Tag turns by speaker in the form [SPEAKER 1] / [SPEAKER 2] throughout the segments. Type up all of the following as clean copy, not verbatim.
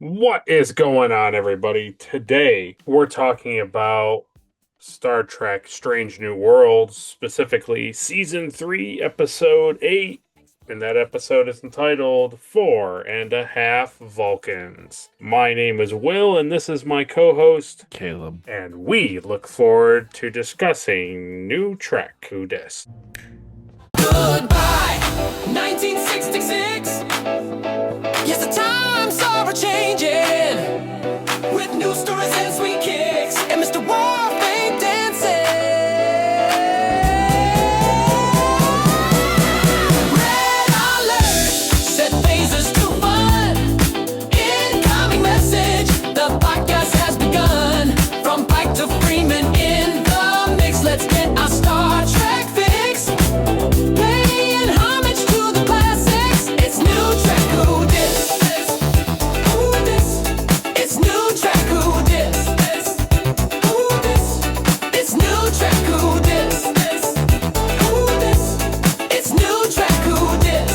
[SPEAKER 1] What is going on, everybody? Today, we're talking about Star Trek Strange New Worlds, specifically Season 3, Episode 8. And that episode is entitled 4.5 Vulcans. My name is Will, and this is my co host,
[SPEAKER 2] Caleb.
[SPEAKER 1] and we look forward to discussing New Trek Who Dis.
[SPEAKER 3] Goodbye, 1966. Yes, the times are changing with new stories and sweet kicks, and Mr. Warfare dancing. Red alert, set phasers to fun. Incoming message, the podcast has begun. From Pike to Freeman in the mix, let's get our Star Trek fix. Paying homage to the classics. It's new Trek Who Dis. Who dis? It's new Trek Who Dis. Who dis? It's new Trek Who Dis. Who dis? It's new Trek Who Dis.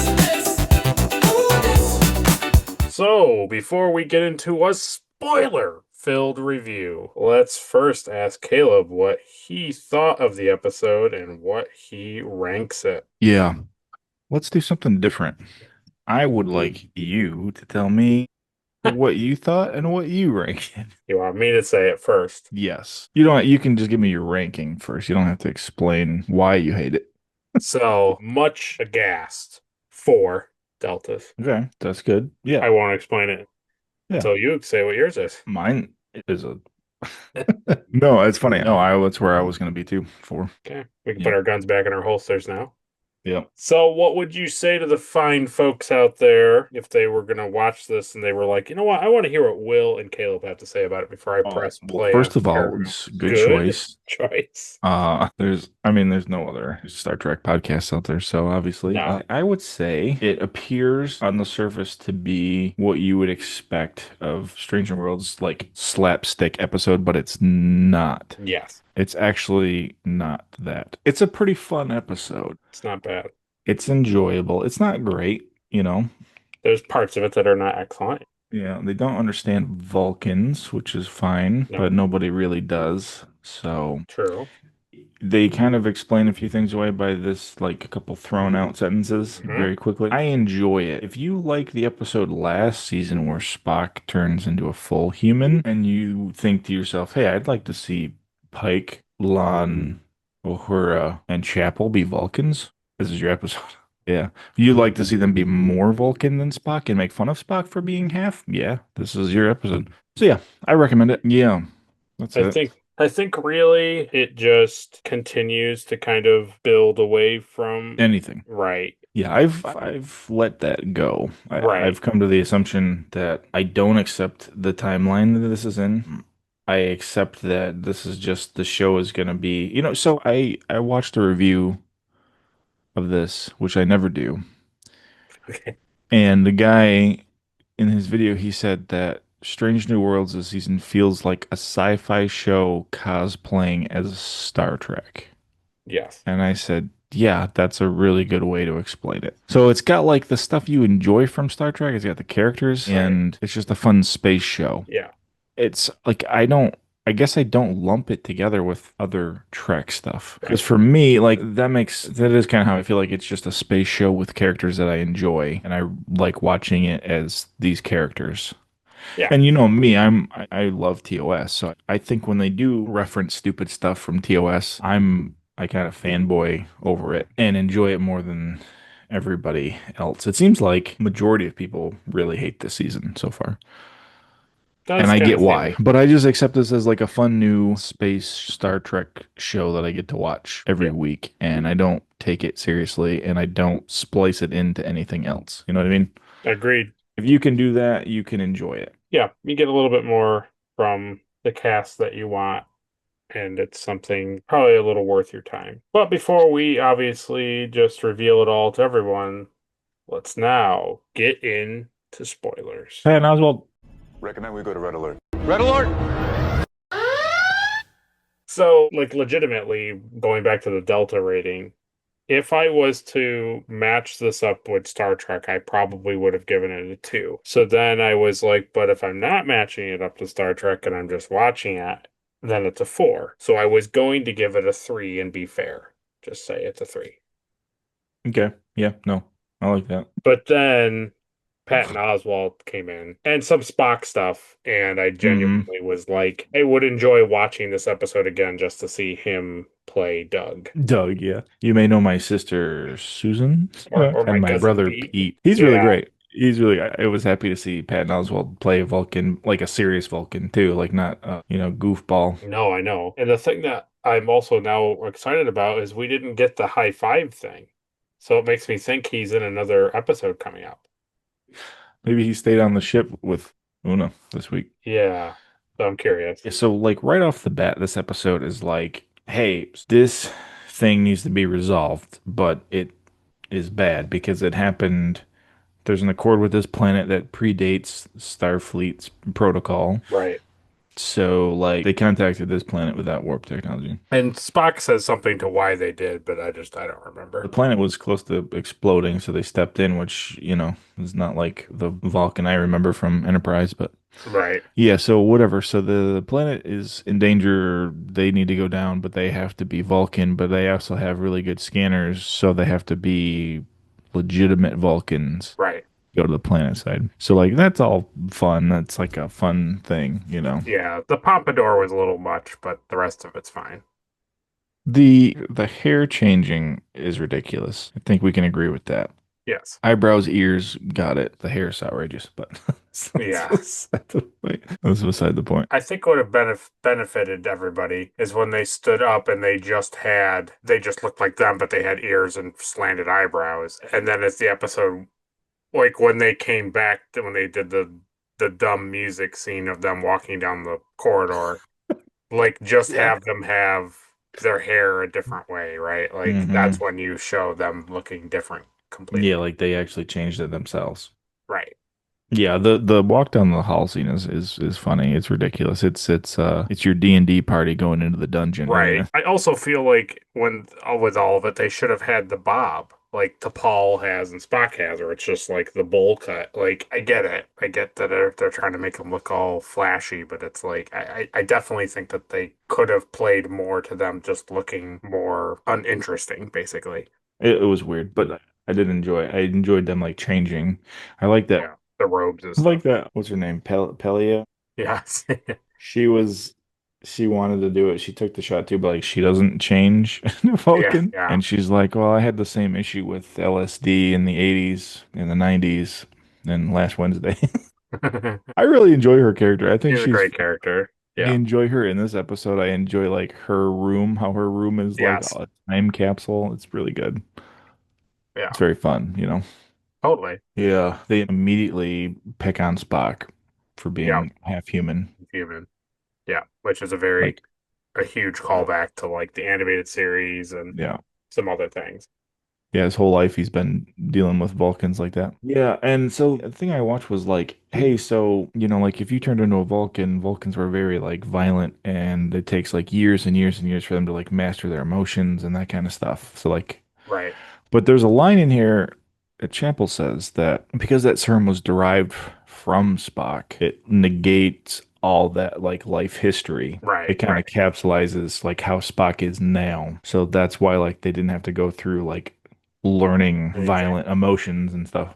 [SPEAKER 3] Who dis?
[SPEAKER 1] So, before we get into a spoiler-filled review, let's first ask Caleb what he thought of the episode and what he ranks it.
[SPEAKER 2] Yeah, let's do something different. I would like you to tell me what you thought and what you ranked it.
[SPEAKER 1] You want me to say it first?
[SPEAKER 2] Yes. You can just give me your ranking first. You don't have to explain why you hate it.
[SPEAKER 1] So, much aghast. 4 deltas.
[SPEAKER 2] Okay, that's good.
[SPEAKER 1] I
[SPEAKER 2] Yeah.
[SPEAKER 1] won't explain it
[SPEAKER 2] Yeah.
[SPEAKER 1] until you say what yours is.
[SPEAKER 2] Mine is a No, it's funny. No, that's where I was gonna be too. 4.
[SPEAKER 1] Okay, we can
[SPEAKER 2] Yeah.
[SPEAKER 1] put our guns back in our holsters now.
[SPEAKER 2] Yeah.
[SPEAKER 1] So, what would you say to the fine folks out there if they were going to watch this and they were like, you know what, I want to hear what Will and Caleb have to say about it before I press play?
[SPEAKER 2] First
[SPEAKER 1] on
[SPEAKER 2] of all,
[SPEAKER 1] Paramount?
[SPEAKER 2] it's good choice.
[SPEAKER 1] Choice.
[SPEAKER 2] There's no other Star Trek podcasts out there, so obviously,
[SPEAKER 1] No.
[SPEAKER 2] I would say it appears on the surface to be what you would expect of Stranger Worlds, like slapstick episode, but it's not.
[SPEAKER 1] Yes,
[SPEAKER 2] It's actually not that. It's a pretty fun episode.
[SPEAKER 1] it's not bad.
[SPEAKER 2] It's enjoyable. It's not great, you know.
[SPEAKER 1] There's parts of it that are not excellent.
[SPEAKER 2] Yeah, they don't understand Vulcans, which is fine,
[SPEAKER 1] No.
[SPEAKER 2] but nobody really does. So
[SPEAKER 1] True.
[SPEAKER 2] they kind of explain a few things away by this, like a couple thrown out sentences
[SPEAKER 1] Mhm.
[SPEAKER 2] very quickly. I enjoy it. If you like the episode last season where Spock turns into a full human and you think to yourself, hey, I'd like to see Pike, Lon, Uhura, and Chapel be Vulcans, this is your episode. Yeah. You'd like to see them be more Vulcan than Spock and make fun of Spock for being half? Yeah, this is your episode. So yeah, I recommend it. Yeah. That's it.
[SPEAKER 1] I think really it just continues to kind of build away from
[SPEAKER 2] Anything.
[SPEAKER 1] right.
[SPEAKER 2] Yeah, I've let that go.
[SPEAKER 1] Right.
[SPEAKER 2] I've come to the assumption that I don't accept the timeline that this is in. I accept that this is just the show is going to be, so I watched a review of this, which I never do.
[SPEAKER 1] Okay.
[SPEAKER 2] And the guy in his video, he said that Strange New Worlds this season feels like a sci-fi show cosplaying as Star Trek.
[SPEAKER 1] Yes.
[SPEAKER 2] And I said, yeah, that's a really good way to explain it. So it's got like the stuff you enjoy from Star Trek. It's got the characters,
[SPEAKER 1] Right.
[SPEAKER 2] and it's just a fun space show.
[SPEAKER 1] Yeah.
[SPEAKER 2] It's like I guess I don't lump it together with other Trek stuff. Because for me, like that is kind of how I feel like it's just a space show with characters that I enjoy, and I like watching it as these characters.
[SPEAKER 1] Yeah.
[SPEAKER 2] And you know me, I love TOS. So I think when they do reference stupid stuff from TOS, I kind of fanboy over it and enjoy it more than everybody else. It seems like majority of people really hate this season so far.
[SPEAKER 1] That's
[SPEAKER 2] And I
[SPEAKER 1] kinda
[SPEAKER 2] get why.
[SPEAKER 1] standard.
[SPEAKER 2] But I just accept this as like a fun new space Star Trek show that I get to watch every week. And I don't take it seriously and I don't splice it into anything else. You know what I mean?
[SPEAKER 1] Agreed.
[SPEAKER 2] If you can do that, you can enjoy it.
[SPEAKER 1] Yeah, you get a little bit more from the cast that you want, and it's something probably a little worth your time. But before we obviously just reveal it all to everyone, let's now get into spoilers.
[SPEAKER 2] Hey, and Oswald,
[SPEAKER 4] Recommend we go to Red Alert.
[SPEAKER 5] Red alert!
[SPEAKER 1] So, like, legitimately, going back to the Delta rating, if I was to match this up with Star Trek, I probably would have given it a 2. So then I was like, but if I'm not matching it up to Star Trek and I'm just watching it, then it's a 4. So I was going to give it a 3 and be fair. Just say it's a 3.
[SPEAKER 2] Okay. Yeah, no. I like that.
[SPEAKER 1] But then Patton Oswalt came in and some Spock stuff, and I
[SPEAKER 2] Hmm.
[SPEAKER 1] genuinely was like, I would enjoy watching this episode again just to see him play Doug
[SPEAKER 2] Doug, yeah. You may know my sister Susan
[SPEAKER 1] or my
[SPEAKER 2] and my
[SPEAKER 1] cousin
[SPEAKER 2] brother
[SPEAKER 1] Pete.
[SPEAKER 2] Pete. He's really
[SPEAKER 1] Yeah,
[SPEAKER 2] great. He's really, I was happy to see Patton Oswalt play a Vulcan, like a serious Vulcan too, like not, goofball.
[SPEAKER 1] no, I know. And the thing that I'm also now excited about is we didn't get the high five thing. So it makes me think he's in another episode coming up.
[SPEAKER 2] Maybe he stayed on the ship with Una this week.
[SPEAKER 1] Yeah. So I'm curious.
[SPEAKER 2] Yeah, so like right off the bat, this episode is like, hey, this thing needs to be resolved, but it is bad because it happened. There's an accord with this planet that predates Starfleet's protocol.
[SPEAKER 1] Right.
[SPEAKER 2] So like they contacted this planet without warp technology.
[SPEAKER 1] And Spock says something to why they did, but I don't
[SPEAKER 2] The
[SPEAKER 1] remember.
[SPEAKER 2] planet was close to exploding, so they stepped in, which, is not like the Vulcan I remember from Enterprise, but
[SPEAKER 1] Right.
[SPEAKER 2] yeah, so whatever. So the planet is in danger. They need to go down, but they have to be Vulcan, but they also have really good scanners, so they have to be legitimate Vulcans
[SPEAKER 1] Right.
[SPEAKER 2] to go to the planet side. So like that's all fun. That's like a fun thing.
[SPEAKER 1] Yeah. The pompadour was a little much, but the rest of it's fine.
[SPEAKER 2] The hair changing is ridiculous. I think we can agree with that.
[SPEAKER 1] Yes.
[SPEAKER 2] Eyebrows, ears, got it. The hair is outrageous, but
[SPEAKER 1] Yeah.
[SPEAKER 2] that's beside the point.
[SPEAKER 1] I think what would have benefited everybody is when they stood up and they just looked like them, but they had ears and slanted eyebrows. And then as the episode, like when they came back, when they did the dumb music scene of them walking down the corridor, like just
[SPEAKER 2] Yeah.
[SPEAKER 1] have them have their hair a different way, right? Like
[SPEAKER 2] Hmm.
[SPEAKER 1] that's when you show them looking different
[SPEAKER 2] Yeah,
[SPEAKER 1] completely.
[SPEAKER 2] like they actually changed it themselves.
[SPEAKER 1] Right.
[SPEAKER 2] Yeah, the walk down the hall scene is funny. It's ridiculous. It's your D&D party going into the dungeon, isn't
[SPEAKER 1] Right.
[SPEAKER 2] it?
[SPEAKER 1] I also feel like when with all of it, they should have had the bob like T'Pol has and Spock has, or it's just like the bowl cut. Like I get it. I get that they're trying to make them look all flashy, but it's like I definitely think that they could have played more to them just looking more uninteresting, basically.
[SPEAKER 2] It was weird, but I did enjoy it. I enjoyed them like changing. I like that.
[SPEAKER 1] Yeah. The robes and
[SPEAKER 2] I like
[SPEAKER 1] stuff.
[SPEAKER 2] that. What's her name? Pelia.
[SPEAKER 1] Yes.
[SPEAKER 2] She was she wanted to do it. She took the shot too, but like she doesn't change
[SPEAKER 1] Yeah,
[SPEAKER 2] Vulcan.
[SPEAKER 1] yeah.
[SPEAKER 2] And she's like, well, I had the same issue with LSD in the 80s, in the 90s, and last Wednesday. I really enjoy her character. I think
[SPEAKER 1] She's a
[SPEAKER 2] she's
[SPEAKER 1] great character.
[SPEAKER 2] I
[SPEAKER 1] Yeah.
[SPEAKER 2] enjoy her in this episode. I enjoy like her room, how her room is like
[SPEAKER 1] Yes.
[SPEAKER 2] a time capsule. It's really good.
[SPEAKER 1] Yeah.
[SPEAKER 2] It's very fun.
[SPEAKER 1] Totally.
[SPEAKER 2] Yeah, they immediately pick on Spock for
[SPEAKER 1] Yeah.
[SPEAKER 2] being half human.
[SPEAKER 1] Human. Yeah. Which is
[SPEAKER 2] Like,
[SPEAKER 1] a huge callback to like the animated series and
[SPEAKER 2] yeah.
[SPEAKER 1] some other things.
[SPEAKER 2] Yeah, his whole life he's been dealing with Vulcans like that. Yeah, and so the thing I watched was like, hey, so, like if you turned into a Vulcan, Vulcans were very like violent and it takes like years and years and years for them to like master their emotions and that kind of stuff. So like,
[SPEAKER 1] Right.
[SPEAKER 2] but there's a line in here that Chappell says that because that serum was derived from Spock, it negates all that like life history.
[SPEAKER 1] Right.
[SPEAKER 2] It kind of
[SPEAKER 1] Right.
[SPEAKER 2] capsulizes like how Spock is now. So that's why like they didn't have to go through like learning
[SPEAKER 1] Anything.
[SPEAKER 2] violent emotions and stuff.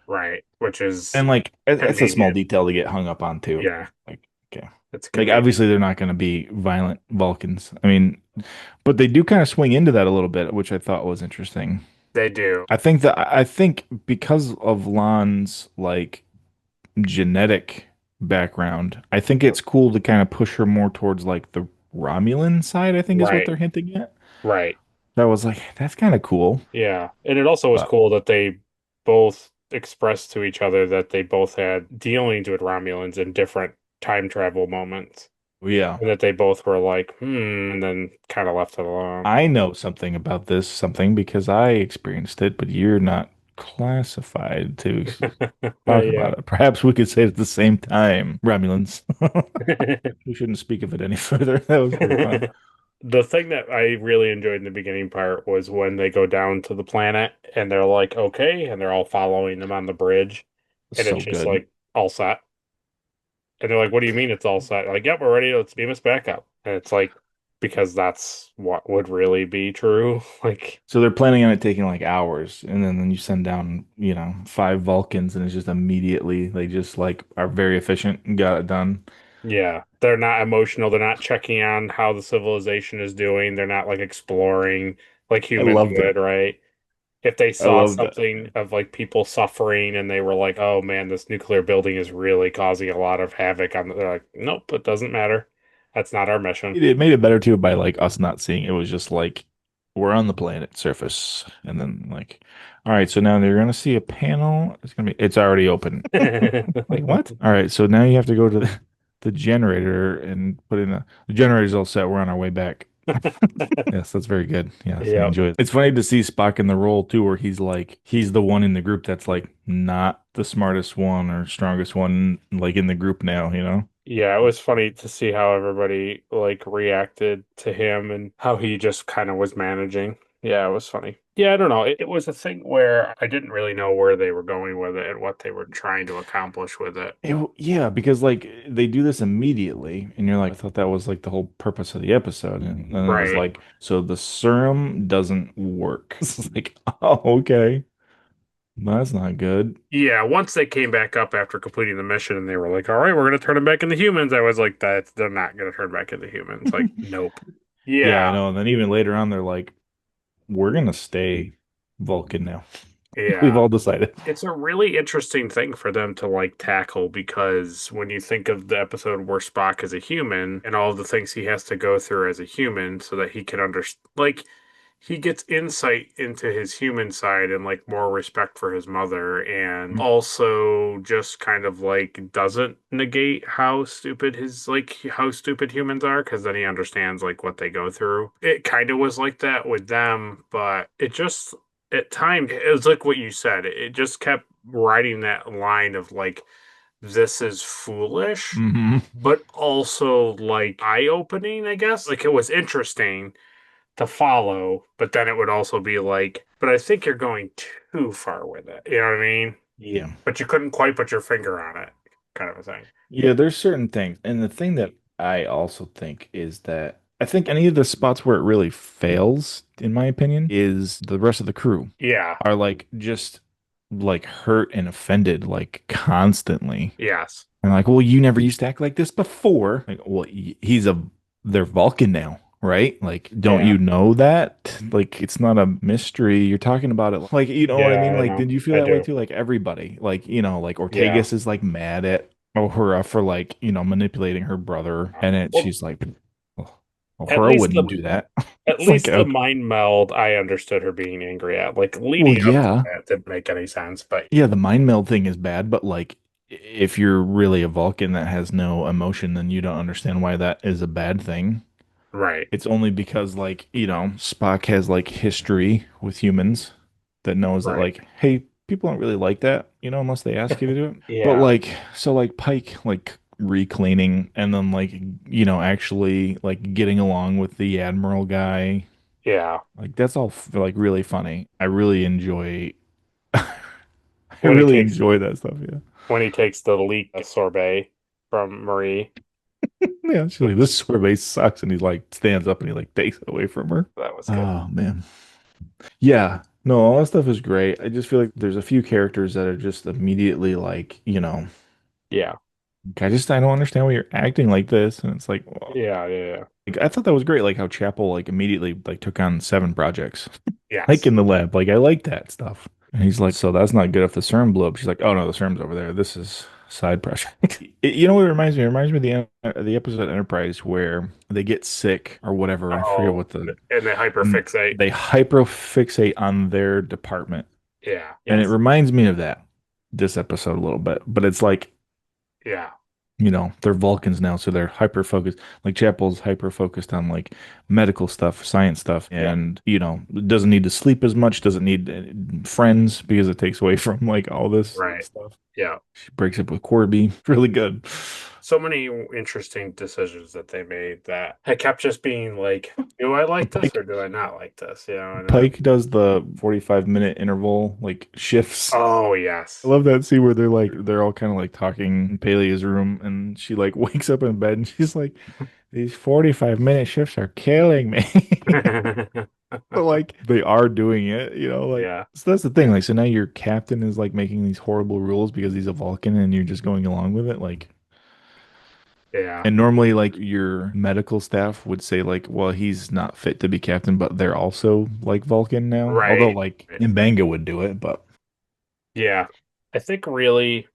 [SPEAKER 1] Right. Which is
[SPEAKER 2] And like that's a small
[SPEAKER 1] convenient.
[SPEAKER 2] detail to get hung up on too.
[SPEAKER 1] Yeah.
[SPEAKER 2] Like, okay.
[SPEAKER 1] It's
[SPEAKER 2] Like
[SPEAKER 1] convenient.
[SPEAKER 2] obviously they're not going to be violent Vulcans. I mean, but they do kind of swing into that a little bit, which I thought was interesting.
[SPEAKER 1] They do.
[SPEAKER 2] I think because of Lon's like genetic background, I think it's cool to kind of push her more towards like the Romulan side, I think is what
[SPEAKER 1] Right.
[SPEAKER 2] they're hinting at.
[SPEAKER 1] Right.
[SPEAKER 2] I was like, that's kind of cool.
[SPEAKER 1] Yeah. And it also was
[SPEAKER 2] But
[SPEAKER 1] cool that they both expressed to each other that they both had dealings with Romulans in different time travel moments.
[SPEAKER 2] yeah,
[SPEAKER 1] And that they both were like, and then kind of left it alone.
[SPEAKER 2] I know something about this something because I experienced it, but you're not classified to talk
[SPEAKER 1] Yeah.
[SPEAKER 2] about it. Perhaps we could say it at the same time, Romulans. We shouldn't speak of it any further. That was pretty fun.
[SPEAKER 1] The thing that I really enjoyed in the beginning part was when they go down to the planet and they're like, okay, and they're all following them on the bridge, and
[SPEAKER 2] So
[SPEAKER 1] it's just
[SPEAKER 2] good.
[SPEAKER 1] like all set. And they're like, what do you mean it's all set? Like, yep, we're ready. Let's beam us back up. And it's like, because that's what would really be true. Like,
[SPEAKER 2] So they're planning on it taking like hours, and then you send down, five Vulcans, and it's just immediately they just like are very efficient and got it done.
[SPEAKER 1] yeah, they're not emotional. They're not checking on how the civilization is doing. They're not like exploring like
[SPEAKER 2] I
[SPEAKER 1] humans
[SPEAKER 2] loved it.
[SPEAKER 1] would, right? If they
[SPEAKER 2] I
[SPEAKER 1] saw
[SPEAKER 2] loved it.
[SPEAKER 1] something of like people suffering and they were like, "Oh man, this nuclear building is really causing a lot of havoc," on they're like, "Nope, it doesn't matter. That's not our mission."
[SPEAKER 2] It made it better too by like us not seeing. It was just like we're on the planet surface, and then like, all right, so now they're gonna see a panel. It's already open. Like what? All right, so now you have to go to the generator and put in the generator's all set. We're on our way back. Yes, that's very good. Yes, I
[SPEAKER 1] Yep.
[SPEAKER 2] enjoy it. It's funny to see Spock in the role too, where he's the one in the group that's like not the smartest one or strongest one, like in the group now, you know?
[SPEAKER 1] Yeah, it was funny to see how everybody like reacted to him and how he just kind of was managing. Yeah, it was funny. Yeah, I don't know. It was a thing where I didn't really know where they were going with it and what they were trying to accomplish with it.
[SPEAKER 2] Yeah, because like they do this immediately, and you're like, I thought that was like the whole purpose of the episode, and then it was
[SPEAKER 1] Right.
[SPEAKER 2] like, so the serum doesn't work. It's like, oh, okay, that's not good.
[SPEAKER 1] Yeah, once they came back up after completing the mission and they were like, "All right, we're gonna turn them back into humans," I was like, "That they're not gonna turn back into humans." Like, nope.
[SPEAKER 2] Yeah,
[SPEAKER 1] Yeah,
[SPEAKER 2] I know. And then even later on, they're like, we're gonna stay Vulcan now. We've
[SPEAKER 1] yeah.
[SPEAKER 2] all decided.
[SPEAKER 1] It's a really interesting thing for them to like tackle because when you think of the episode where Spock is a human and all of the things he has to go through as a human so that he can understand, like, he gets insight into his human side and like more respect for his mother and also just kind of like doesn't negate how stupid his like how stupid humans are because then he understands like what they go through. It kind of was like that with them, but it just at times it was like what you said. It just kept riding that line of like this is foolish
[SPEAKER 2] Hmm.
[SPEAKER 1] but also like eye-opening, I guess. Like it was interesting to follow, but then it would also be like, but I think you're going too far with it. You know what I mean?
[SPEAKER 2] Yeah.
[SPEAKER 1] But you couldn't quite put your finger on it, kind of a thing.
[SPEAKER 2] Yeah, there's certain things. And the thing that I also think is that I think any of the spots where it really fails, in my opinion, is the rest of the crew
[SPEAKER 1] Yeah.
[SPEAKER 2] are like just like hurt and offended like constantly.
[SPEAKER 1] Yes.
[SPEAKER 2] And like, well, you never used to act like this before. Like, well, they're Vulcan now, right? Like, don't
[SPEAKER 1] Yeah.
[SPEAKER 2] you know that? Like, it's not a mystery. You're talking about it. Like, you know what I
[SPEAKER 1] Yeah,
[SPEAKER 2] mean?
[SPEAKER 1] I
[SPEAKER 2] Like,
[SPEAKER 1] know.
[SPEAKER 2] did you feel
[SPEAKER 1] I
[SPEAKER 2] that way
[SPEAKER 1] do.
[SPEAKER 2] too? Like everybody, like, like
[SPEAKER 1] Yeah.
[SPEAKER 2] Ortegas is like mad at Uhura for like, manipulating her brother. And
[SPEAKER 1] Well,
[SPEAKER 2] she's like, well,
[SPEAKER 1] at
[SPEAKER 2] Uhura
[SPEAKER 1] least
[SPEAKER 2] wouldn't do that.
[SPEAKER 1] at
[SPEAKER 2] It's like,
[SPEAKER 1] least the
[SPEAKER 2] okay,
[SPEAKER 1] mind meld, I understood her being angry at. Like
[SPEAKER 2] well,
[SPEAKER 1] leading up to
[SPEAKER 2] yeah.
[SPEAKER 1] that didn't make any sense, but
[SPEAKER 2] Yeah, the mind meld thing is bad, but like if you're really a Vulcan that has no emotion, then you don't understand why that is a bad thing.
[SPEAKER 1] right.
[SPEAKER 2] It's only because like, Spock has like history with humans that knows that
[SPEAKER 1] Right.
[SPEAKER 2] like, hey, people don't really like that, unless they ask you to do it. But
[SPEAKER 1] Yeah.
[SPEAKER 2] like so like Pike like recleaning and then like, actually like getting along with the Admiral guy.
[SPEAKER 1] Yeah.
[SPEAKER 2] Like that's all like really funny. I really enjoy I
[SPEAKER 1] When he
[SPEAKER 2] really
[SPEAKER 1] takes
[SPEAKER 2] enjoy that stuff, yeah.
[SPEAKER 1] when he takes the leak sorbet from Marie,
[SPEAKER 2] Yeah, she's like, this
[SPEAKER 1] which
[SPEAKER 2] sorbet sucks, and he like stands up and he like takes it away from her.
[SPEAKER 1] that was good.
[SPEAKER 2] Oh man. Yeah. No, all that stuff is great. I just feel like there's a few characters that are just immediately like,
[SPEAKER 1] Yeah.
[SPEAKER 2] I don't understand why you're acting like this. And it's like, well,
[SPEAKER 1] Yeah. Yeah.
[SPEAKER 2] like, I thought that was great, like how Chapel like immediately like took on 7 projects.
[SPEAKER 1] Yeah.
[SPEAKER 2] Like
[SPEAKER 1] Yes.
[SPEAKER 2] in the lab. Like I like that stuff. And he's like, so that's not good if the serum blew up. She's like, oh no, the serum's over there. This is side project. You know what it reminds me? It reminds me of the episode Enterprise where they get sick or whatever. I forget
[SPEAKER 1] Oh,
[SPEAKER 2] what the
[SPEAKER 1] and they
[SPEAKER 2] and
[SPEAKER 1] hyperfixate.
[SPEAKER 2] they hyperfixate on their department.
[SPEAKER 1] Yeah.
[SPEAKER 2] And it
[SPEAKER 1] Yes.
[SPEAKER 2] reminds me of that this episode a little bit. But it's like,
[SPEAKER 1] Yeah.
[SPEAKER 2] they're Vulcans now, so they're hyper focused. Like Chapel's hyper focused on like medical stuff, science stuff,
[SPEAKER 1] Yeah.
[SPEAKER 2] and doesn't need to sleep as much, doesn't need friends because it takes away from like all this
[SPEAKER 1] Right.
[SPEAKER 2] stuff.
[SPEAKER 1] Yeah.
[SPEAKER 2] She breaks up with Corby. Really good.
[SPEAKER 1] so many interesting decisions that they made that I kept just being like, do I like this or
[SPEAKER 2] Pike
[SPEAKER 1] do I not like this? You know, and
[SPEAKER 2] Pike does the 45-minute interval like shifts.
[SPEAKER 1] oh
[SPEAKER 2] I
[SPEAKER 1] yes.
[SPEAKER 2] love that scene where they're all kind of like talking in Pelea's room and she like wakes up in bed and she's like, these 45-minute shifts are killing me. But like they are doing it, like
[SPEAKER 1] Yeah,
[SPEAKER 2] so that's the thing. Like so now your captain is like making these horrible rules because he's a Vulcan and you're just going along with it. Like
[SPEAKER 1] yeah,
[SPEAKER 2] and normally like your medical staff would say like, well, he's not fit to be captain, but they're also like Vulcan now. Although
[SPEAKER 1] right.
[SPEAKER 2] like Mbanga would do it, but
[SPEAKER 1] Yeah. I think really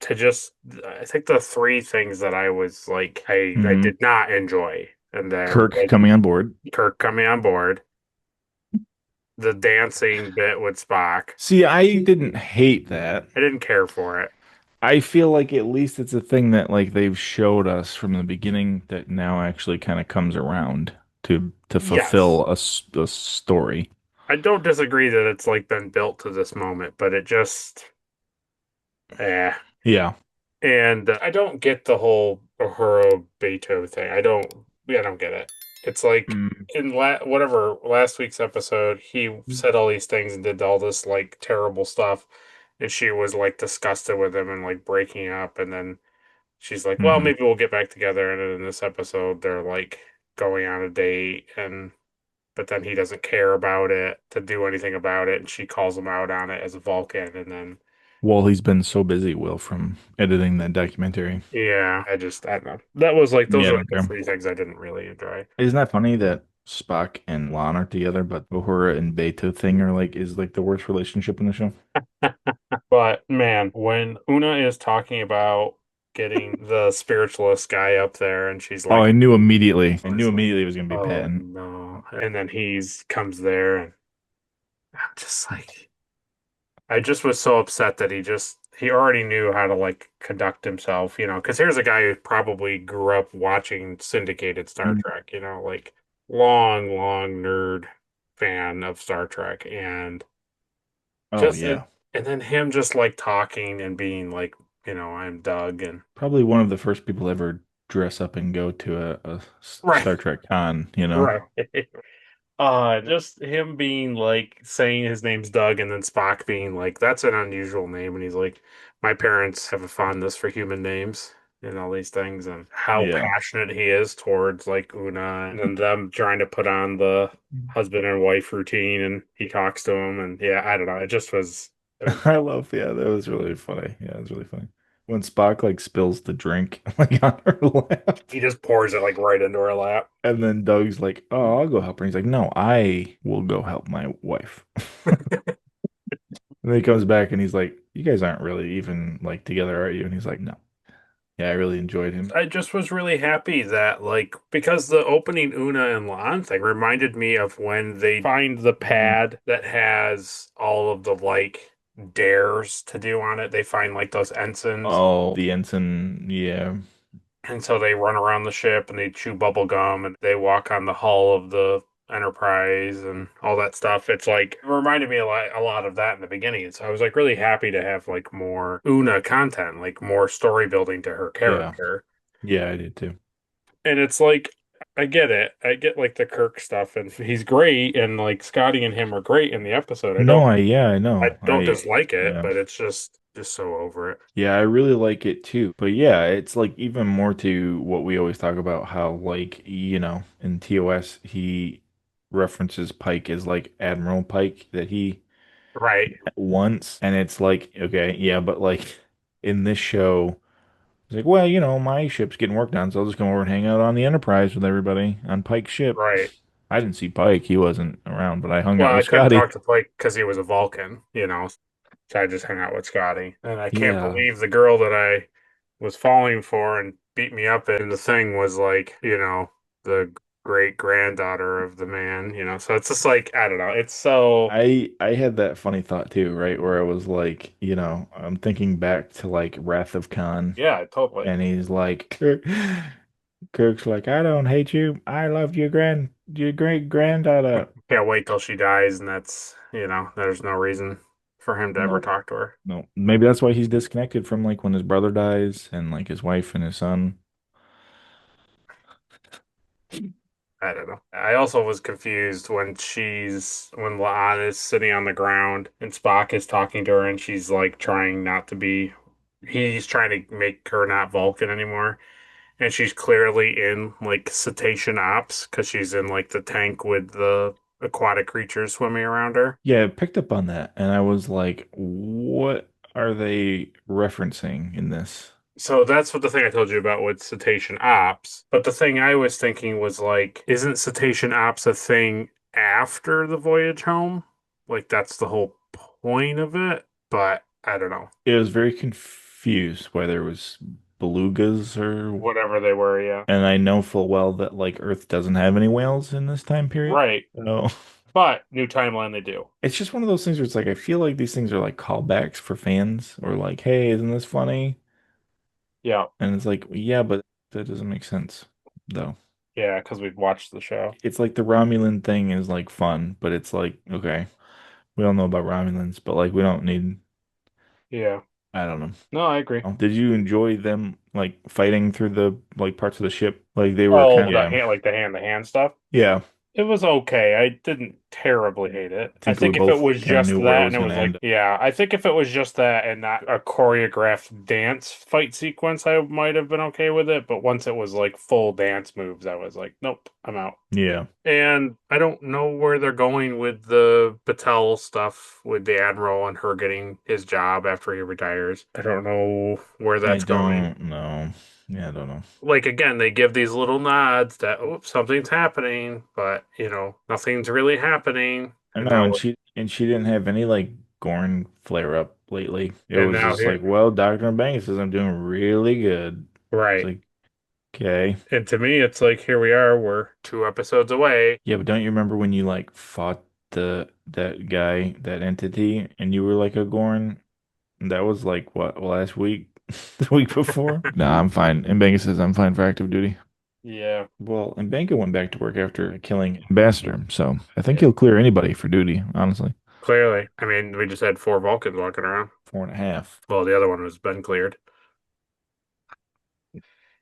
[SPEAKER 1] to just I think the three things that I was like I
[SPEAKER 2] Mhm.
[SPEAKER 1] did not enjoy and then
[SPEAKER 2] Kirk coming on board.
[SPEAKER 1] Kirk coming on board, the dancing bit with Spock.
[SPEAKER 2] See, I didn't hate that.
[SPEAKER 1] I didn't care for it.
[SPEAKER 2] I feel like at least it's a thing that like they've showed us from the beginning that now actually kind of comes around to
[SPEAKER 1] Yes.
[SPEAKER 2] fulfill a story.
[SPEAKER 1] I don't disagree that it's like been built to this moment, but it just eh.
[SPEAKER 2] Yeah.
[SPEAKER 1] And I don't get the whole Uhura Beto thing. I don't get it. It's like
[SPEAKER 2] Mm.
[SPEAKER 1] in whatever last week's episode, he said all these things and did all this like terrible stuff, and she was like disgusted with him and like breaking up, and then she's like, "Well,
[SPEAKER 2] Hmm.
[SPEAKER 1] maybe we'll get back together." And then in this episode, they're like going on a date, and but then he doesn't care about it to do anything about it, and she calls him out on it as a Vulcan, and then
[SPEAKER 2] Well, he's been so busy, Will, from editing that documentary.
[SPEAKER 1] yeah, I don't know. That was like those
[SPEAKER 2] Yeah, I
[SPEAKER 1] are
[SPEAKER 2] don't
[SPEAKER 1] like the
[SPEAKER 2] care.
[SPEAKER 1] three things I didn't really enjoy.
[SPEAKER 2] Isn't that funny that Spock and Lon are together, but Uhura and Beto thing are like is like the worst relationship in the show?
[SPEAKER 1] But man, when Una is talking about getting the spiritualist guy up there and she's
[SPEAKER 2] Oh,
[SPEAKER 1] like,
[SPEAKER 2] I knew immediately. I knew
[SPEAKER 1] it's like,
[SPEAKER 2] immediately it was gonna be
[SPEAKER 1] oh
[SPEAKER 2] Patton.
[SPEAKER 1] no. And then he's comes there and I'm just like I just was so upset that he already knew how to like conduct himself, because here's a guy who probably grew up watching syndicated Star
[SPEAKER 2] Mm.
[SPEAKER 1] Trek, like long, long nerd fan of Star Trek and
[SPEAKER 2] Oh
[SPEAKER 1] just it,
[SPEAKER 2] yeah.
[SPEAKER 1] and then him just like talking and being like, I'm Doug and
[SPEAKER 2] Probably one of the first people ever dress up and go to a
[SPEAKER 1] right,
[SPEAKER 2] Star Trek con.
[SPEAKER 1] right. Just him being like saying his name's Doug and then Spock being like, that's an unusual name. And he's like, my parents have a fondness for human names and all these things and how
[SPEAKER 2] Yeah.
[SPEAKER 1] passionate he is towards like Una and then them trying to put on the husband and wife routine and he talks to him and yeah, I don't know. It just was, I mean,
[SPEAKER 2] Yeah, that was really funny. Yeah, it was really funny. When Spock like spills the drink like on her lap,
[SPEAKER 1] he just pours it like right into her lap.
[SPEAKER 2] and then Doug's like, "Oh, I'll go help her." He's like, "No, I will go help my wife." And then he comes back and he's like, "You guys aren't really even like together, are you?" And he's like, "No." Yeah, I really enjoyed him.
[SPEAKER 1] I just was really happy that, like, because the opening Una and Lan thing reminded me of when they find the
[SPEAKER 2] Mhm.
[SPEAKER 1] pad that has all of the, like, dares to do on it. They find, like, those ensigns.
[SPEAKER 2] Oh, the ensign. Yeah.
[SPEAKER 1] And so they run around the ship and they chew bubble gum and they walk on the hull of the Enterprise and all that stuff. It's like, it reminded me a lot of that in the beginning. So I was, like, really happy to have, like, more Una content, like, more story building to her
[SPEAKER 2] Yeah.
[SPEAKER 1] character.
[SPEAKER 2] Yeah, I did too.
[SPEAKER 1] And it's like, I get it. I get like the Kirk stuff, and he's great, and like Scotty and him are great in the episode.
[SPEAKER 2] No, I
[SPEAKER 1] I
[SPEAKER 2] know.
[SPEAKER 1] don't dislike it,
[SPEAKER 2] Yeah.
[SPEAKER 1] but it's just so over it.
[SPEAKER 2] Yeah, I really like it too. But yeah, it's like even more to what we always talk about how like, in TOS he references Pike as like Admiral Pike that he
[SPEAKER 1] Right,
[SPEAKER 2] met once and it's like, okay, yeah, but like in this show it's like, well, my ship's getting worked on, so I'll just come over and hang out on the Enterprise with everybody on Pike's ship.
[SPEAKER 1] right.
[SPEAKER 2] I didn't see Pike, he wasn't around, but I hung out
[SPEAKER 1] Well, I
[SPEAKER 2] with
[SPEAKER 1] couldn't
[SPEAKER 2] Scotty.
[SPEAKER 1] talk to Blake because he was a Vulcan, so I just hung out with Scotty. And I can't
[SPEAKER 2] Yeah.
[SPEAKER 1] believe the girl that I was falling for and beat me up in the thing was like, the great granddaughter of the man, So it's just like, I don't know. It's so,
[SPEAKER 2] I had that funny thought too, right? Where I was like, I'm thinking back to like Wrath of Khan,
[SPEAKER 1] yeah, totally.
[SPEAKER 2] and he's like, Kirk's like, I don't hate you. I love your great granddaughter.
[SPEAKER 1] Can't wait till she dies, and that's, there's no reason for him to ever
[SPEAKER 2] No.
[SPEAKER 1] talk to her.
[SPEAKER 2] No. Maybe that's why he's disconnected from like when his brother dies and like his wife and his son.
[SPEAKER 1] I don't know. I also was confused when Laan is sitting on the ground and Spock is talking to her and she's like trying not to be. He's trying to make her not Vulcan anymore, and she's clearly in like cetacean ops because she's in like the tank with the aquatic creatures swimming around her.
[SPEAKER 2] Yeah, I picked up on that and I was like, what are they referencing in this?
[SPEAKER 1] So that's what the thing I told you about with cetacean ops. But the thing I was thinking was like, isn't cetacean ops a thing after the voyage home? Like that's the whole point of it. But I don't know.
[SPEAKER 2] It was very confused whether it was belugas or,
[SPEAKER 1] Whatever they were, yeah.
[SPEAKER 2] and I know full well that like Earth doesn't have any whales in this time period.
[SPEAKER 1] Right.
[SPEAKER 2] So
[SPEAKER 1] But new timeline they do.
[SPEAKER 2] it's just one of those things where it's like I feel like these things are like callbacks for fans or like, hey, isn't this funny?
[SPEAKER 1] Yeah.
[SPEAKER 2] And it's like, yeah, but that doesn't make sense though.
[SPEAKER 1] Yeah, because we've watched the show.
[SPEAKER 2] It's like the Romulan thing is like fun, but it's like, okay, we all know about Romulans, but like we don't need,
[SPEAKER 1] Yeah.
[SPEAKER 2] I don't know.
[SPEAKER 1] No, I agree.
[SPEAKER 2] Did you enjoy them like fighting through the like parts of the ship? Like they were
[SPEAKER 1] Oh,
[SPEAKER 2] kind
[SPEAKER 1] the
[SPEAKER 2] of,
[SPEAKER 1] hand, like the hand stuff.
[SPEAKER 2] yeah.
[SPEAKER 1] It was okay. I didn't terribly hate it.
[SPEAKER 2] I
[SPEAKER 1] I
[SPEAKER 2] think we
[SPEAKER 1] think if it
[SPEAKER 2] both
[SPEAKER 1] was
[SPEAKER 2] kind of
[SPEAKER 1] just
[SPEAKER 2] knew where it
[SPEAKER 1] that and
[SPEAKER 2] was
[SPEAKER 1] it
[SPEAKER 2] going
[SPEAKER 1] was
[SPEAKER 2] to
[SPEAKER 1] like,
[SPEAKER 2] end.
[SPEAKER 1] yeah, I think if it was just that and not a choreographed dance fight sequence, I might have been okay with it. But once it was like full dance moves, I was like, nope, I'm out.
[SPEAKER 2] Yeah,
[SPEAKER 1] And I don't know where they're going with the Battelle stuff with the Admiral and her getting his job after he retires. I don't know where
[SPEAKER 2] I
[SPEAKER 1] that's going.
[SPEAKER 2] don't know. Yeah, I don't know.
[SPEAKER 1] Like again, they give these little nods that oh something's happening, but nothing's really happening.
[SPEAKER 2] I
[SPEAKER 1] And
[SPEAKER 2] know,
[SPEAKER 1] now
[SPEAKER 2] and she didn't have any like Gorn flare up lately. It
[SPEAKER 1] and
[SPEAKER 2] was
[SPEAKER 1] now
[SPEAKER 2] just
[SPEAKER 1] here,
[SPEAKER 2] like, well, Dr. Banks says I'm doing really good. It's
[SPEAKER 1] right?
[SPEAKER 2] like, okay.
[SPEAKER 1] And to me, it's like here we are, we're 2 episodes away.
[SPEAKER 2] Yeah, but don't you remember when you like fought that guy, that entity, and you were like a Gorn? That was like what, last week? The week before? Nah, I'm fine. And Banks says I'm fine for active duty.
[SPEAKER 1] Yeah,
[SPEAKER 2] Well, and Banka went back to work after killing Ambassador, so I think
[SPEAKER 1] yeah.
[SPEAKER 2] he'll clear anybody for duty, honestly.
[SPEAKER 1] Clearly, I mean, we just had 4 Vulcans walking around.
[SPEAKER 2] 4.5.
[SPEAKER 1] Well, the other one has been cleared.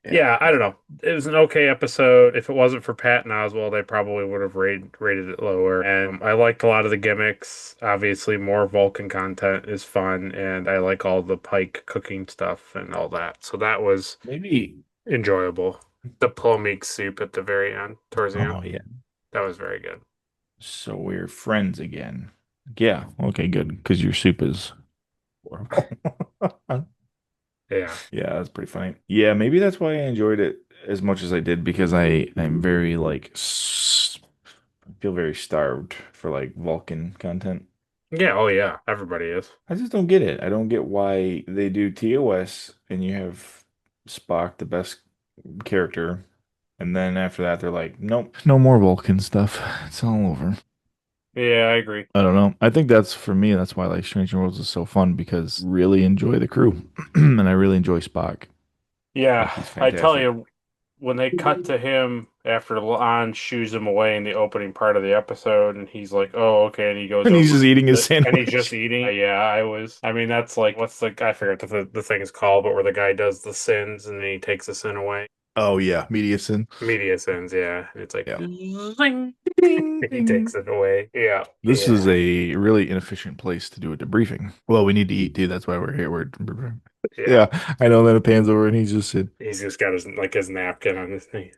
[SPEAKER 2] Yeah.
[SPEAKER 1] Yeah, I don't know. It was an okay episode. If it wasn't for Pat and Oswald, I probably would have rated it lower. And I liked a lot of the gimmicks. Obviously, more Vulcan content is fun, and I like all the Pike cooking stuff and all that. So that was
[SPEAKER 2] Maybe.
[SPEAKER 1] enjoyable. The plomeek soup at the very end, towards the
[SPEAKER 2] Oh
[SPEAKER 1] end,
[SPEAKER 2] yeah.
[SPEAKER 1] that was very good.
[SPEAKER 2] So we're friends again. Yeah. Okay, good. Because your soup is horrible.
[SPEAKER 1] Yeah,
[SPEAKER 2] Yeah, that's pretty funny. Yeah, maybe that's why I enjoyed it as much as I did because I'm very like I feel very starved for like Vulcan content.
[SPEAKER 1] yeah, oh yeah, everybody is.
[SPEAKER 2] I just don't get it. I don't get why they do TOS and you have Spock, the best character, and then after that they're like, nope, no more Vulcan stuff. It's all over.
[SPEAKER 1] Yeah, I agree.
[SPEAKER 2] I don't know. I think that's for me. That's why like Strange New Worlds is so fun because I really enjoy the crew, and I really enjoy Spock. I
[SPEAKER 1] Yeah,
[SPEAKER 2] think he's
[SPEAKER 1] I tell
[SPEAKER 2] fantastic.
[SPEAKER 1] you, when they cut to him after Lon shoos him away in the opening part of the episode, and he's like, "Oh, okay," and he goes
[SPEAKER 2] And he's
[SPEAKER 1] over,
[SPEAKER 2] just eating his
[SPEAKER 1] and he's just
[SPEAKER 2] sandwich.
[SPEAKER 1] eating. Yeah, I mean, that's like, what's I forget the thing is called, but where the guy does the sins and then he takes the sin away.
[SPEAKER 2] Oh yeah, media sin.
[SPEAKER 1] Media sins, yeah. And it's like,
[SPEAKER 2] Yeah.
[SPEAKER 1] zing,
[SPEAKER 2] Ding,
[SPEAKER 1] he
[SPEAKER 2] ding.
[SPEAKER 1] takes it away. Yeah,
[SPEAKER 2] This
[SPEAKER 1] yeah,
[SPEAKER 2] is a really inefficient place to do a debriefing. Well, we need to eat too. That's why we're here.
[SPEAKER 1] yeah.
[SPEAKER 2] Yeah, I know that it pans over and he's just sitting.
[SPEAKER 1] He's just got his napkin on his thing.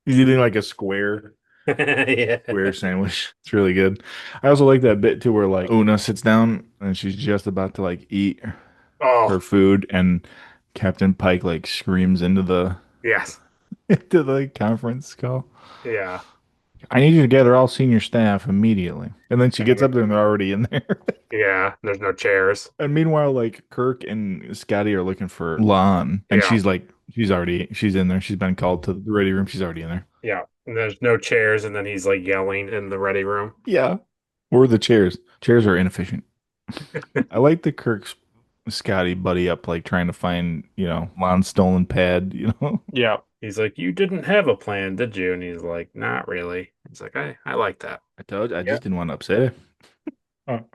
[SPEAKER 2] He's eating like a square
[SPEAKER 1] Yeah.
[SPEAKER 2] sandwich. It's really good. I also like that bit too where like Una sits down and she's just about to like eat her
[SPEAKER 1] Oh,
[SPEAKER 2] food and Captain Pike like screams into the
[SPEAKER 1] yes.
[SPEAKER 2] into the conference call.
[SPEAKER 1] Yeah.
[SPEAKER 2] I need you to gather all senior staff immediately. And then she gets
[SPEAKER 1] And
[SPEAKER 2] up there and they're already in there.
[SPEAKER 1] yeah, there's no chairs.
[SPEAKER 2] And meanwhile, like Kirk and Scotty are looking for Lon, and
[SPEAKER 1] Yeah.
[SPEAKER 2] she's in there. She's been called to the ready room. She's already in there.
[SPEAKER 1] Yeah. And there's no chairs, and then he's like yelling in the ready room.
[SPEAKER 2] Yeah. Or the chairs. Chairs are inefficient. I like the Kirk's Scotty buddy up, like trying to find, Lon's stolen pad,
[SPEAKER 1] Yeah. He's like, "You didn't have a plan, did you?" And he's like, "Not really." He's like, I like that.
[SPEAKER 2] I told you, I
[SPEAKER 1] Yeah.
[SPEAKER 2] just didn't want to upset her.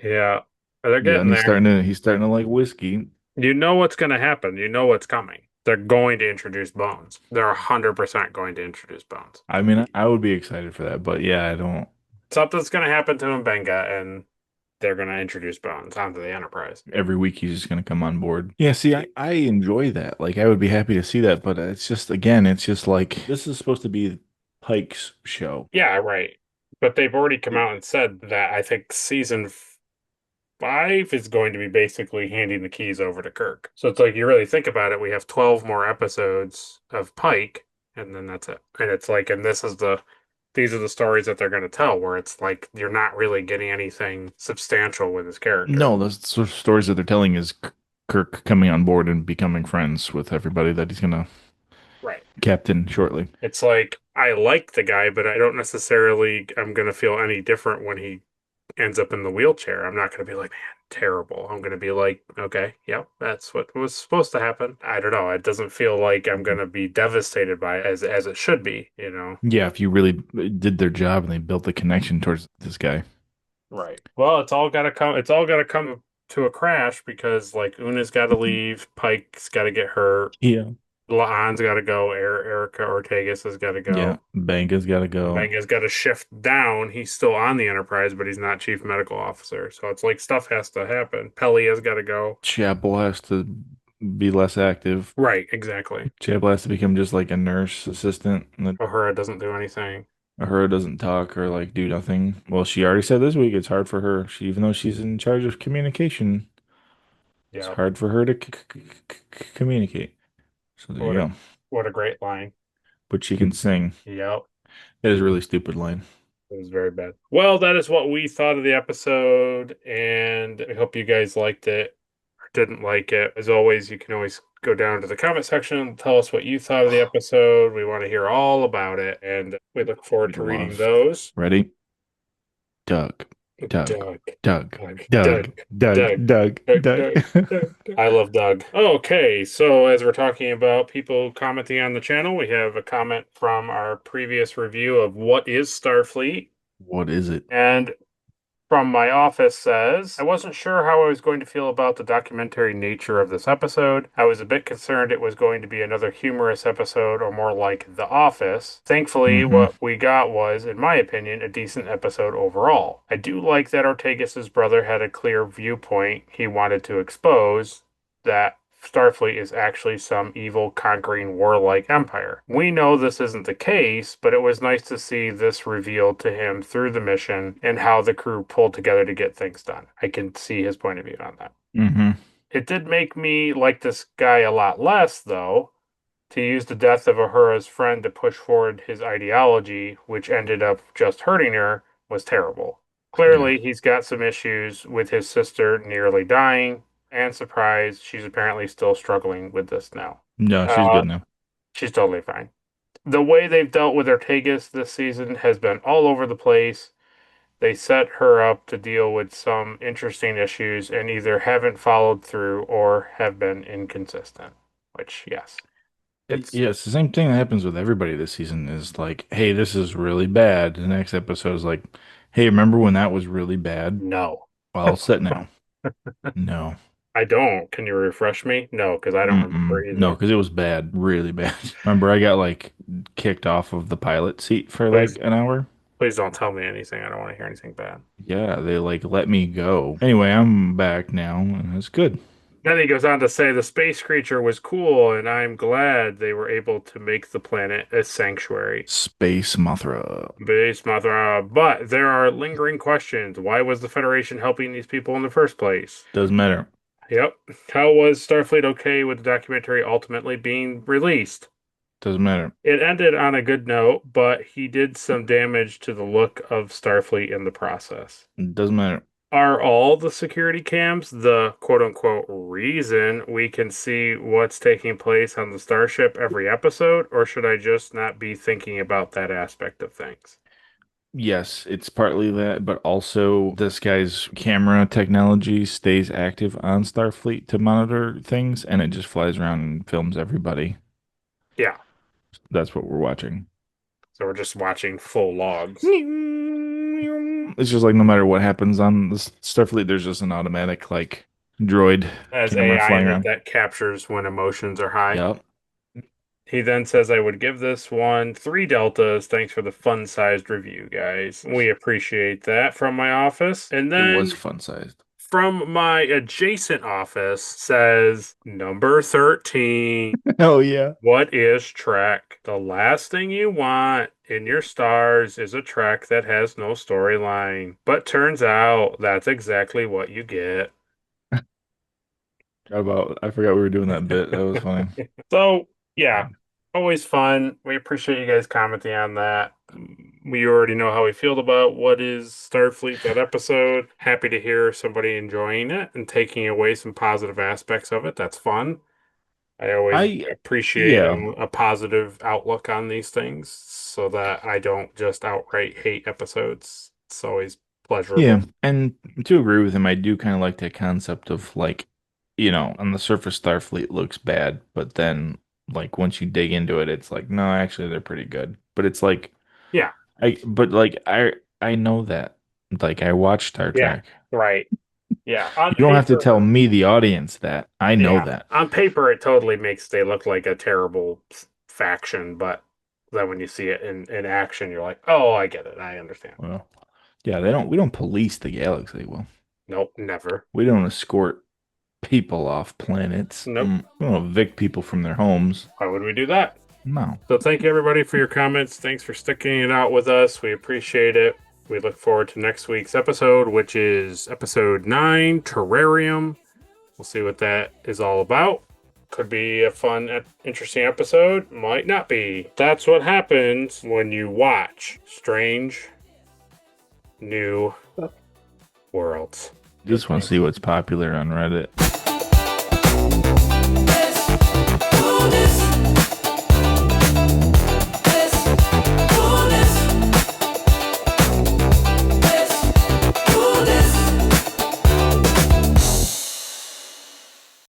[SPEAKER 1] Yeah. They're
[SPEAKER 2] Yeah, and
[SPEAKER 1] getting there.
[SPEAKER 2] he's starting to like whiskey.
[SPEAKER 1] You know what's going to happen. You know what's coming. They're going to introduce Bones. They're 100% going to introduce Bones.
[SPEAKER 2] I mean, I would be excited for that, but yeah, I don't.
[SPEAKER 1] Something's going to happen to Mbenga, and they're going to introduce Bones onto the Enterprise.
[SPEAKER 2] Every week he's just gonna come on board. Yeah, see, I enjoy that. Like, I would be happy to see that, but it's just again, it's just like this is supposed to be Pike's show.
[SPEAKER 1] Yeah, right. But they've already come out and said that I think season 5 is going to be basically handing the keys over to Kirk. So it's like you really think about it, we have 12 more episodes of Pike, and then that's it. And it's like, and these are the stories that they're going to tell, where it's like you're not really getting anything substantial with his character.
[SPEAKER 2] No, those sort of stories that they're telling is Kirk coming on board and becoming friends with everybody that he's gonna
[SPEAKER 1] Right.
[SPEAKER 2] captain shortly.
[SPEAKER 1] It's like I like the guy, but I don't necessarily I'm going to feel any different when he ends up in the wheelchair. I'm not going to be like, man, terrible. I'm going to be like, okay, yep, that's what was supposed to happen. I don't know. It doesn't feel like I'm going to be devastated by it as it should be, you know?
[SPEAKER 2] Yeah, if you really did their job and they built the connection towards this guy.
[SPEAKER 1] Right. Well, it's all got to come. It's all got to come to a crash because like Una's got to leave, Pike's got to get hurt,
[SPEAKER 2] Yeah.
[SPEAKER 1] La'an's got to go, Erica Ortegas has got to
[SPEAKER 2] Yeah.
[SPEAKER 1] go.
[SPEAKER 2] Banga's gotta go.
[SPEAKER 1] Benga's got to shift down. He's still on the Enterprise, but he's not chief medical officer. So it's like stuff has to happen. Pelly has got to go.
[SPEAKER 2] Chapel has to be less active.
[SPEAKER 1] Right, exactly.
[SPEAKER 2] Chapel has to become just like a nurse assistant. And
[SPEAKER 1] O'Hara doesn't do anything.
[SPEAKER 2] Uhura doesn't talk or like do nothing. Well, she already said this week it's hard for her. She, even though she's in charge of communication, it's
[SPEAKER 1] Yeah.
[SPEAKER 2] hard for her to communicate. So there you
[SPEAKER 1] What a
[SPEAKER 2] go.
[SPEAKER 1] what a great line.
[SPEAKER 2] But she can sing.
[SPEAKER 1] Yep.
[SPEAKER 2] That is a really stupid line.
[SPEAKER 1] It was very bad. Well, that is what we thought of the episode, and I hope you guys liked it or didn't like it. As always, you can always go down to the comment section and tell us what you thought of the episode. We want to hear all about it, and we look forward to reading
[SPEAKER 2] Love.
[SPEAKER 1] those.
[SPEAKER 2] Ready? Doug. Doug.
[SPEAKER 1] Doug.
[SPEAKER 2] Doug.
[SPEAKER 1] Doug.
[SPEAKER 2] Doug. Doug. Doug. Doug.
[SPEAKER 1] I love Doug. Okay, so as we're talking about people commenting on the channel, we have a comment from our previous review of What is Starfleet?
[SPEAKER 2] What is it?
[SPEAKER 1] And from my office says, I wasn't sure how I was going to feel about the documentary nature of this episode. I was a bit concerned it was going to be another humorous episode or more like The Office. Thankfully, what we got was, in my opinion, a decent episode overall. I do like that Ortegas' brother had a clear viewpoint he wanted to expose, that Starfleet is actually some evil, conquering, warlike empire. We know this isn't the case, but it was nice to see this revealed to him through the mission and how the crew pulled together to get things done. I can see his point of view on that.
[SPEAKER 2] Mm-hmm.
[SPEAKER 1] It did make me like this guy a lot less, though. To use the death of Uhura's friend to push forward his ideology, which ended up just hurting her, was terrible. Clearly, he's got some issues with his sister nearly dying, and surprise, she's apparently still struggling with this now.
[SPEAKER 2] No, she's good now.
[SPEAKER 1] She's totally fine. The way they've dealt with Ortegas this season has been all over the place. They set her up to deal with some interesting issues and either haven't followed through or have been inconsistent. Which, yes. It's
[SPEAKER 2] Yeah, it's the same thing that happens with everybody this season is like, hey, this is really bad. The next episode is like, hey, remember when that was really bad?
[SPEAKER 1] no.
[SPEAKER 2] Well, set now. No.
[SPEAKER 1] I don't. Can you refresh me? No, because I don't remember either.
[SPEAKER 2] No, because it was bad, really bad. Remember, I got like kicked off of the pilot seat for
[SPEAKER 1] Please.
[SPEAKER 2] like an hour.
[SPEAKER 1] Please don't tell me anything. I don't want to hear anything bad.
[SPEAKER 2] Yeah, they like let me go. Anyway, I'm back now, and it's good.
[SPEAKER 1] Then he goes on to say the space creature was cool, and I'm glad they were able to make the planet a sanctuary.
[SPEAKER 2] Space Mothra.
[SPEAKER 1] Base Mothra. But there are lingering questions. Why was the Federation helping these people in the first place?
[SPEAKER 2] Doesn't matter.
[SPEAKER 1] Yep. How was Starfleet okay with the documentary ultimately being released?
[SPEAKER 2] Doesn't matter.
[SPEAKER 1] It ended on a good note, but he did some damage to the look of Starfleet in the process.
[SPEAKER 2] Doesn't matter.
[SPEAKER 1] Are all the security cams the quote unquote reason we can see what's taking place on the starship every episode, or should I just not be thinking about that aspect of things?
[SPEAKER 2] Yes, it's partly that, but also this guy's camera technology stays active on Starfleet to monitor things, and it just flies around and films everybody.
[SPEAKER 1] Yeah.
[SPEAKER 2] That's what we're watching.
[SPEAKER 1] So we're just watching full logs.
[SPEAKER 2] It's just like no matter what happens on the Starfleet, there's just an automatic like droid
[SPEAKER 1] As
[SPEAKER 2] camera
[SPEAKER 1] AI
[SPEAKER 2] flying
[SPEAKER 1] in it
[SPEAKER 2] around.
[SPEAKER 1] that captures when emotions are high.
[SPEAKER 2] Yep.
[SPEAKER 1] He then says, I would give this one 3 deltas. Thanks for the fun sized review, guys. We appreciate that from my office. And
[SPEAKER 2] It was
[SPEAKER 1] then
[SPEAKER 2] fun sized.
[SPEAKER 1] from my adjacent office says, number 13.
[SPEAKER 2] Oh yeah.
[SPEAKER 1] What is Trek? The last thing you want in your stars is a Trek that has no storyline. But turns out that's exactly what you get.
[SPEAKER 2] I forgot we were doing that bit. That was funny.
[SPEAKER 1] So, yeah, always fun. We appreciate you guys commenting on that. We already know how we feel about what is Starfleet that episode. Happy to hear somebody enjoying it and taking away some positive aspects of it. That's fun. I always
[SPEAKER 2] I
[SPEAKER 1] appreciate
[SPEAKER 2] yeah.
[SPEAKER 1] a positive outlook on these things so that I don't just outright hate episodes. It's always pleasurable.
[SPEAKER 2] Yeah, and to agree with him, I do kind of like that concept of like, on the surface Starfleet looks bad, but then like once you dig into it, it's like, no, actually they're pretty good. But it's like
[SPEAKER 1] Yeah,
[SPEAKER 2] I know that. Like I watch Star
[SPEAKER 1] yeah,
[SPEAKER 2] Trek.
[SPEAKER 1] right. Yeah, on
[SPEAKER 2] You don't have to
[SPEAKER 1] paper,
[SPEAKER 2] tell me the audience that. I know
[SPEAKER 1] yeah,
[SPEAKER 2] that.
[SPEAKER 1] on paper it totally makes they look like a terrible faction, but then when you see it in action, you're like, oh, I get it. I understand.
[SPEAKER 2] Well, yeah, we don't police the galaxy. Well,
[SPEAKER 1] Nope, never.
[SPEAKER 2] we don't escort people off planets.
[SPEAKER 1] Nope.
[SPEAKER 2] We don't evict people from their homes.
[SPEAKER 1] Why would we do that?
[SPEAKER 2] No.
[SPEAKER 1] So thank you everybody for your comments. Thanks for sticking it out with us. We appreciate it. We look forward to next week's episode, which is episode 9, Terrarium. We'll see what that is all about. Could be a fun, interesting episode. Might not be. That's what happens when you watch Strange New Worlds.
[SPEAKER 2] Just want to see what's popular on Reddit.